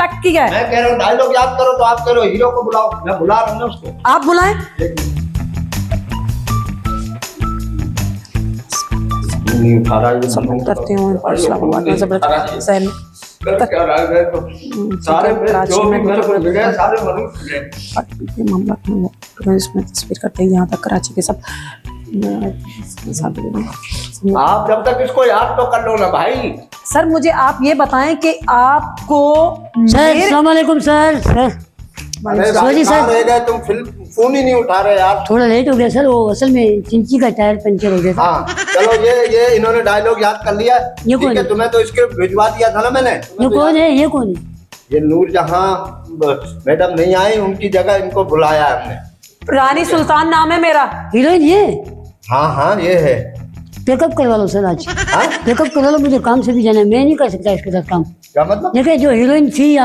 टक्की है। मैं कह रहा हूँ डायलॉग याद करो तो आप करो, हीरो को बुलाओ, मैं बुला रहा हूँ ना उसको। आप बुलाएं। नहीं उठा रहा है, सबमिट करती हूँ पर्स क्या रहा है तो सारे जो भी मेरे को मिले सारे मनुष्य हैं। मामला में इसमें तस्वीर करते हैं यहाँ तक कराची के सब। आप जब तक इसको याद तो कर लो ना भाई। सर मुझे आप ये बताएं कि आपको सर अस्सलाम वालेकुम सर। अरे सॉरी सर, रह गए तुम, फिल्म फोन ही नहीं उठा रहे यार। थोड़ा लेट हो गया सर, वो असल में चिंची का टायर पंचर हो गया था। हाँ चलो, ये इन्होंने डायलॉग याद कर लिया। ये ठीक कौन है, है? तुम्हें तो स्क्रिप्ट भिजवा दिया था ना मैंने। ये कौन है, ये कौन है? ये नूरजहां मैडम नहीं आई, उनकी जगह इनको बुलाया हमने। रानी सुल्तान नाम है मेरा। हीरोइन ये? हाँ हाँ ये है। पेकअप करवा लो सर आज। हाँ? पेकअप करवा लो, मुझे काम से भी जाना है, मैं नहीं कर सकता इसके साथ काम। क्या मतलब? देखिए जो हीरोइन थी आप